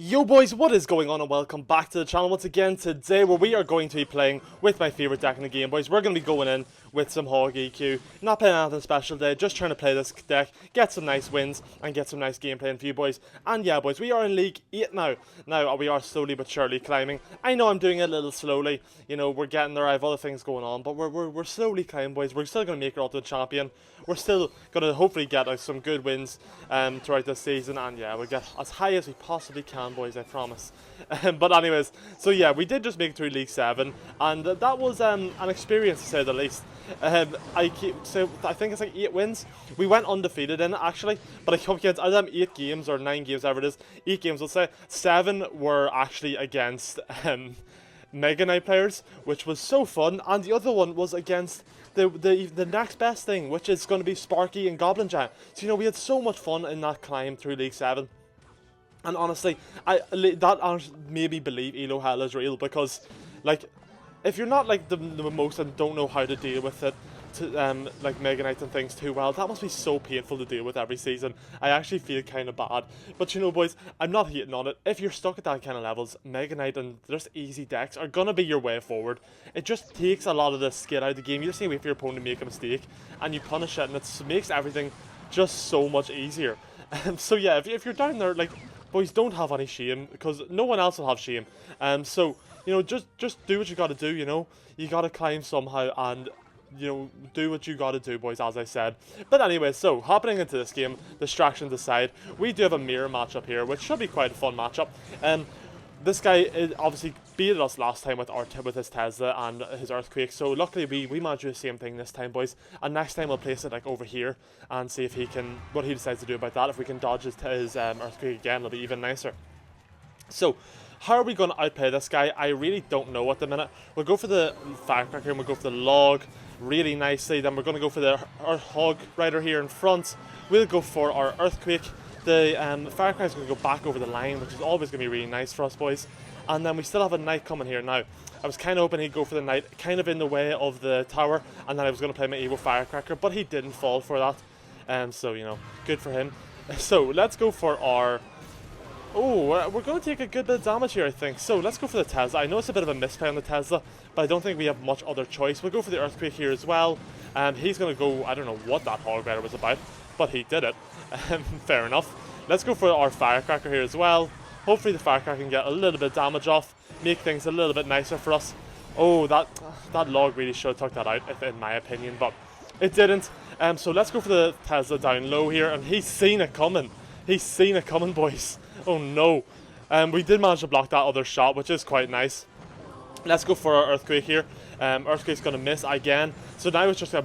Yo boys, what is going on and welcome back to the channel once again today where we are going to be playing with my favourite deck in the game, boys. We're going to be going in with some Hog EQ, not playing anything special today, just trying to play this deck, get some nice wins and get some nice gameplay in for you boys. And yeah boys, we are in League 8 now. Now we are slowly but surely climbing. I know I'm doing it a little slowly, you know, we're getting there, I have other things going on, but we're slowly climbing boys. We're still going to make it Ultimate Champion. We're still going to hopefully get some good wins throughout this season, and yeah, we'll get as high as we possibly can boys, I promise. But anyways, so yeah, we did just make it through League 7, and that was an experience to say the least. I think it's like 8 wins. We went undefeated in it actually, but I come against out of them 8 games or 9 games, whatever it is, 8 games let's say, 7 were actually against Mega Knight players, which was so fun, and the other one was against the next best thing, which is going to be Sparky and Goblin Giant. So you know, we had so much fun in that climb through League 7. And honestly, that made me believe Elo Hell is real, because, like, if you're not, like, the most and don't know how to deal with it, like Mega Knight and things too well, that must be so painful to deal with every season. I actually feel kind of bad. But you know, boys, I'm not hating on it. If you're stuck at that kind of levels, Mega Knight and just easy decks are going to be your way forward. It just takes a lot of the skill out of the game. You just need to wait for your opponent to make a mistake, and you punish it, and it makes everything just so much easier. So yeah, if you're down there, like, boys, don't have any shame, because no one else will have shame. So, you know, just do what you gotta do, you know. You gotta climb somehow and, you know, do what you gotta do, boys, as I said. But anyway, so, hopping into this game, distractions aside, we do have a mirror matchup here, which should be quite a fun matchup. This guy obviously beat us last time with his Tesla and his Earthquake, so luckily we managed to do the same thing this time, boys. And next time we'll place it like over here and see if what he decides to do about that. If we can dodge his Earthquake again, it'll be even nicer. So, how are we going to outplay this guy? I really don't know at the minute. We'll go for the Firecracker and we'll go for the Log really nicely. Then we're going to go for our Hog Rider here in front. We'll go for our Earthquake. The Firecracker is going to go back over the line, which is always going to be really nice for us, boys. And then we still have a Knight coming here. Now, I was kind of hoping he'd go for the Knight, kind of in the way of the tower, and then I was going to play my Evo Firecracker, but he didn't fall for that. So, you know, good for him. So, let's go for our... Oh, we're going to take a good bit of damage here, I think. So, let's go for the Tesla. I know it's a bit of a misplay on the Tesla, but I don't think we have much other choice. We'll go for the Earthquake here as well. He's going to go... I don't know what that Hog Rider was about, but he did it. Fair enough. Let's go for our Firecracker here as well. Hopefully the Firecracker can get a little bit of damage off, make things a little bit nicer for us. Oh, that Log really should have took that out, in my opinion, but it didn't. So let's go for the Tesla down low here, and he's seen it coming. He's seen it coming, boys. Oh no. We did manage to block that other shot, which is quite nice. Let's go for our Earthquake here. Earthquake's going to miss again. So now it's just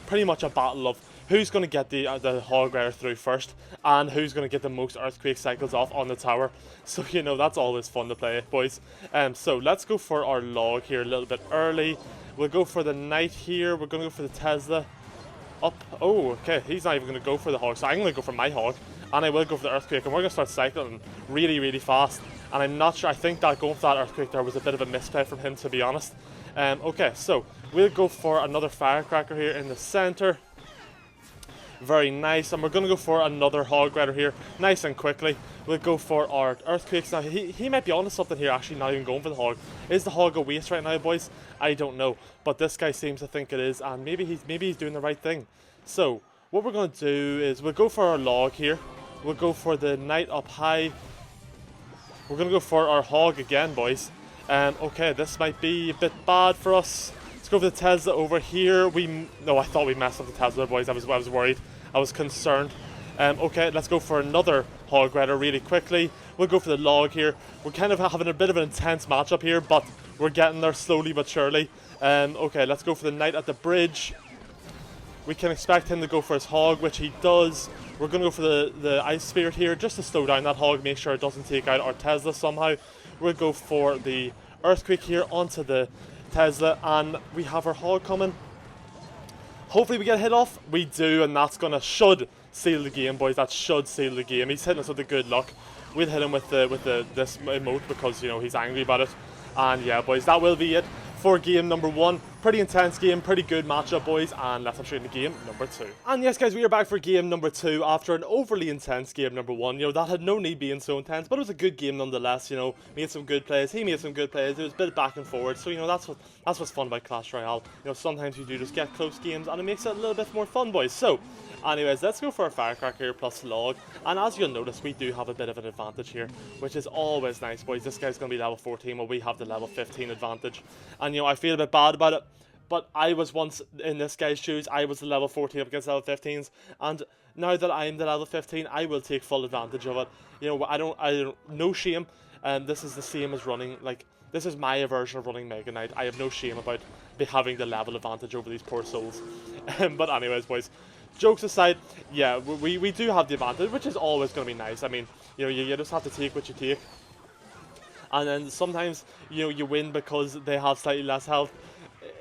pretty much a battle of who's going to get the Hog Rider through first, and who's going to get the most Earthquake cycles off on the tower. So, you know, that's always fun to play, boys. So let's go for our Log here a little bit early. We'll go for the Knight here. We're going to go for the Tesla. Up. Oh, okay. He's not even going to go for the Hog, so I'm going to go for my Hog. And I will go for the Earthquake, and we're going to start cycling really, really fast. And I'm not sure, I think that going for that Earthquake there was a bit of a misplay from him, to be honest. Okay, so we'll go for another Firecracker here in the center. Very nice, and we're going to go for another Hog Rider here, nice and quickly. We'll go for our Earthquakes. Now, he might be onto something here, actually, not even going for the Hog. Is the Hog a waste right now, boys? I don't know, but this guy seems to think it is, and maybe he's doing the right thing. So, what we're going to do is, we'll go for our Log here. We'll go for the Knight up high. We're going to go for our Hog again, boys. Okay, this might be a bit bad for us. Let's go for the Tesla over here. No, I thought we messed up the Tesla, boys. I was worried. I was concerned. Okay, let's go for another Hog Rider really quickly. We'll go for the Log here. We're kind of having a bit of an intense matchup here, but we're getting there slowly but surely. Okay, let's go for the Knight at the bridge. We can expect him to go for his Hog, which he does. We're going to go for the Ice Spirit here, just to slow down that Hog, make sure it doesn't take out our Tesla somehow. We'll go for the Earthquake here onto the Tesla, and we have our Hog coming. Hopefully we get hit off. We do, and that's should seal the game, boys. That should seal the game. He's hitting us with the good luck. We'll hit him with this emote because, you know, he's angry about it. And yeah, boys, that will be it for game number 1. Pretty intense game, pretty good matchup, boys, and let's hop straight into game number 2. And yes, guys, we are back for game number 2 after an overly intense game number 1. You know, that had no need being so intense, but it was a good game nonetheless. You know, made some good plays, he made some good plays, it was a bit back and forward, so, you know, that's what's fun about Clash Royale. You know, sometimes you do just get close games, and it makes it a little bit more fun, boys. So, anyways, let's go for a Firecracker here plus Log, and as you'll notice, we do have a bit of an advantage here, which is always nice, boys. This guy's going to be level 14, while we have the level 15 advantage, and, you know, I feel a bit bad about it. But I was once in this guy's shoes. I was the level 14 up against level 15s, and now that I'm the level 15, I will take full advantage of it. You know, I don't, no shame. This is the same as running, like, this is my version of running Mega Knight. I have no shame about having the level advantage over these poor souls. But anyways, boys, jokes aside, yeah, we do have the advantage, which is always going to be nice. I mean, you know, you just have to take what you take. And then sometimes, you know, you win because they have slightly less health.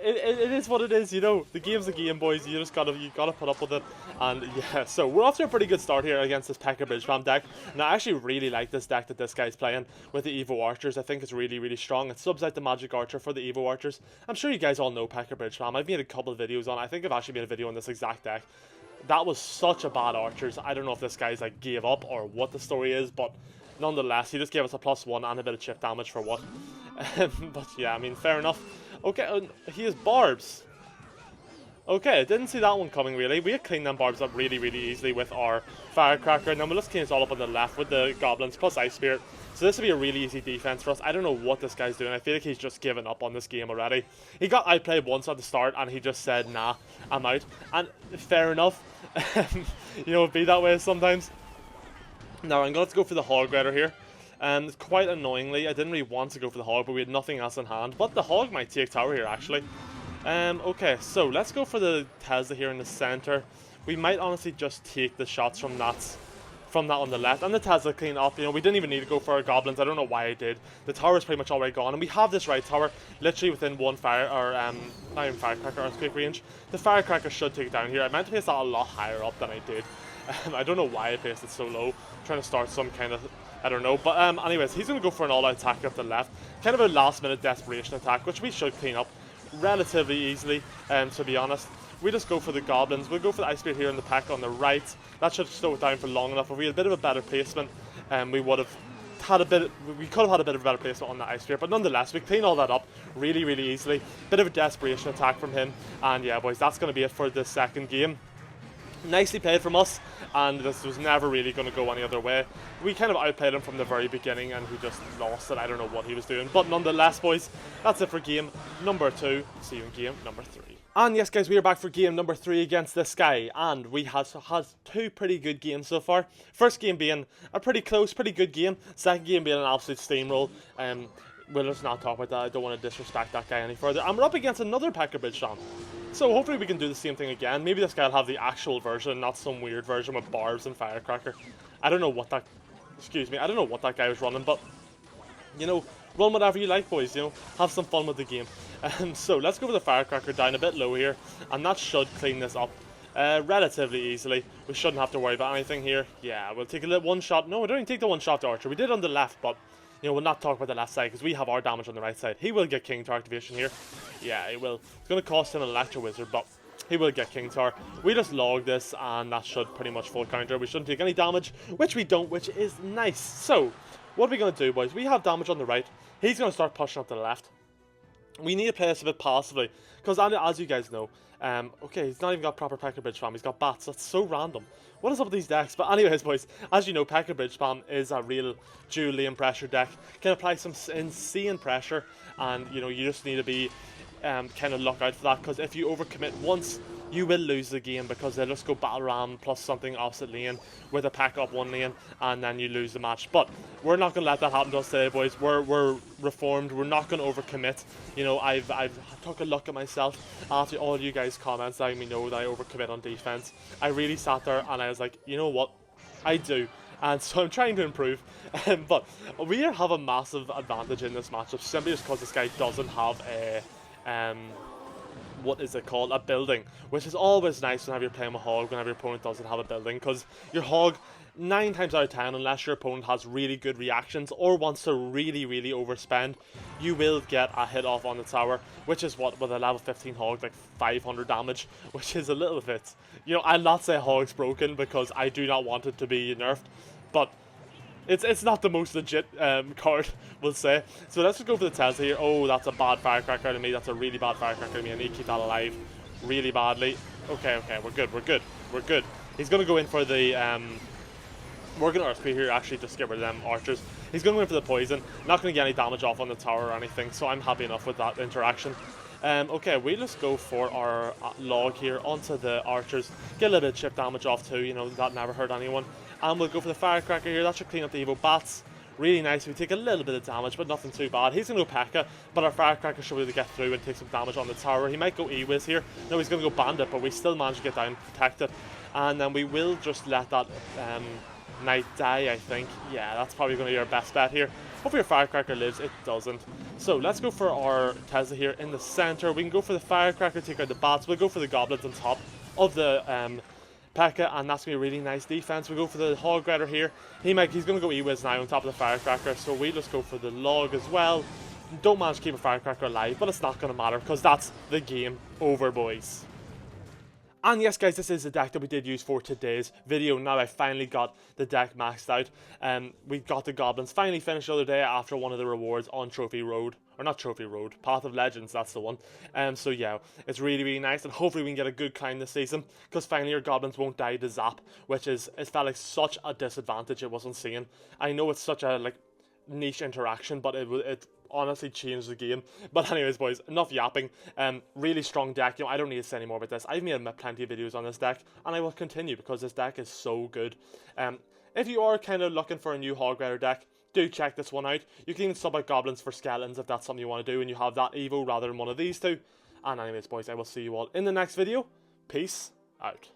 It is what it is, you know. The game's a game, boys. You gotta put up with it. And yeah, so we're off to a pretty good start here against this P.E.K.K.A. Bridge Spam deck. And I actually really like this deck that this guy's playing with the Evo Archers. I think it's really, really strong. It subs out the Magic Archer for the Evo Archers. I'm sure you guys all know P.E.K.K.A. Bridge Spam. I've made a couple of videos on it. I think I've actually made a video on this exact deck. That was such a bad Archers. I don't know if this guy's like gave up or what the story is, but nonetheless, he just gave us a +1 and a bit of chip damage for what. But yeah, I mean, fair enough. Okay, he has barbs. Okay, didn't see that one coming, really. We had cleaned them barbs up really, really easily with our Firecracker, and then we'll just clean this all up on the left with the Goblins plus Ice Spirit. So this will be a really easy defense for us. I don't know what this guy's doing. I feel like he's just given up on this game already. He got outplayed once at the start, and he just said, nah, I'm out. And fair enough. You know, it'd be that way sometimes. Now, I'm going to go for the Hog Rider here. Quite annoyingly, I didn't really want to go for the Hog, but we had nothing else in hand. But the Hog might take tower here, actually. Okay, so let's go for the Tesla here in the center. We might honestly just take the shots from that on the left. And the Tesla clean up. You know, we didn't even need to go for our Goblins. I don't know why I did. The tower is pretty much already gone. And we have this right tower literally within one not even Firecracker, Earthquake range. The Firecracker should take it down here. I meant to place that a lot higher up than I did. I don't know why I placed it so low. I'm trying to start some kind of, I don't know. But anyways, he's going to go for an all-out attack up the left. Kind of a last-minute desperation attack, which we should clean up relatively easily, to be honest. We just go for the Goblins. We'll go for the Ice Spear here in the pack on the right. That should slow it down for long enough. If we had a bit of a better placement, we could have had a bit of a better placement on the Ice Spear. But nonetheless, we clean all that up really, really easily. Bit of a desperation attack from him. And yeah, boys, that's going to be it for the second game. Nicely played from us, and this was never really going to go any other way. We kind of outplayed him from the very beginning, and he just lost it. I don't know what he was doing. But nonetheless, boys, that's it for game number 2. See you in game number 3. And yes, guys, we are back for game number 3 against this guy, and we have had 2 pretty good games so far. First game being a pretty close, pretty good game. Second game being an absolute steamroll. We'll just not talk about that. I don't want to disrespect that guy any further. And we're up against another P.E.K.K.A. Bridge Spam. So hopefully we can do the same thing again. Maybe this guy will have the actual version, not some weird version with barbs and Firecracker. I don't know what that, I don't know what that guy was running, but, you know, run whatever you like, boys, you know, have some fun with the game. So let's go for the Firecracker down a bit low here, and that should clean this up relatively easily. We shouldn't have to worry about anything here. Yeah, we'll take a little one shot. No, we don't even take the one shot to Archer. We did on the left, but, you know, we'll not talk about the left side because we have our damage on the right side. He will get King Tower activation here. Yeah, he will. It's going to cost him an Electro Wizard, but he will get King Tower. We just log this, and that should pretty much full counter. We shouldn't take any damage, which we don't, which is nice. So, what are we going to do, boys? We have damage on the right. He's going to start pushing up to the left. We need to play this a bit passively, because as you guys know, okay, he's not even got proper P.E.K.K.A. Bridge Spam. He's got bats. That's so random. What is up with these decks? But anyways, boys, as you know, P.E.K.K.A. Bridge Spam is a real dual lane pressure deck. Can apply some insane pressure, and, you know, you just need to be kind of look out for that, because if you overcommit once, you will lose the game, because they'll just go battle ram plus something opposite lane with a pack up one lane, and then you lose the match. But we're not going to let that happen to us today, boys. We're reformed. We're not going to overcommit. You know, I've took a look at myself after all you guys' comments letting me know that I overcommit on defense. I really sat there and I was like, you know what, I do. And so I'm trying to improve. But we have a massive advantage in this matchup, simply just because this guy doesn't have a what is it called, a building, which is always nice whenever you're playing with Hog, whenever your opponent doesn't have a building, because your Hog 9 times out of 10, unless your opponent has really good reactions or wants to really, really overspend, you will get a hit off on the tower, which is what, with a level 15 hog, like 500 damage, which is a little bit, you know, I'll not say hog's broken because I do not want it to be nerfed, but it's not the most legit card, we'll say. So let's just go for the Tesla here. Oh, that's a bad firecracker out of me. That's a really bad firecracker out of me. I need to keep that alive really badly. Okay, we're good. He's going to go in for the... we're going to Earthquake here, actually, just get rid of them archers. He's going to go in for the poison. Not going to get any damage off on the tower or anything, so I'm happy enough with that interaction. Okay, we just go for our log here onto the archers. Get a little bit of chip damage off too, you know, that never hurt anyone. And we'll go for the firecracker here. That should clean up the evil bats. Really nice. We take a little bit of damage, but nothing too bad. He's going to go P.E.K.K.A, but our firecracker should be able to get through and take some damage on the tower. He might go E-Wiz here. No, he's going to go Bandit, but we still manage to get down and protect it. And then we will just let that knight die, I think. Yeah, that's probably going to be our best bet here. Hopefully our firecracker lives. It doesn't. So let's go for our Tesla here in the center. We can go for the firecracker, take out the bats. We'll go for the goblins on top of the P.E.K.K.A, and that's going to be a really nice defense. We go for the hog rider here. He's going to go E-Wiz now on top of the firecracker, so we just go for the log as well. Don't manage to keep a firecracker alive, but it's not going to matter because that's the game over, boys. And yes, guys, this is the deck that we did use for today's video. Now I finally got the deck maxed out. We got the goblins finally finished the other day after one of the rewards on Trophy Road. Or not Trophy Road, Path of Legends, that's the one. So yeah, it's really, really nice, and hopefully we can get a good climb this season, because finally your goblins won't die to zap, which is, it felt like such a disadvantage it wasn't seeing. I know it's such a, like, niche interaction, but it honestly changed the game. But anyways, boys, enough yapping. Really strong deck. You know, I don't need to say any more about this. I've made plenty of videos on this deck, and I will continue because this deck is so good. If you are kind of looking for a new hog rider deck, do check this one out. You can even sub out goblins for skeletons if that's something you want to do, and you have that Evo rather than one of these two. And anyways, boys, I will see you all in the next video. Peace out.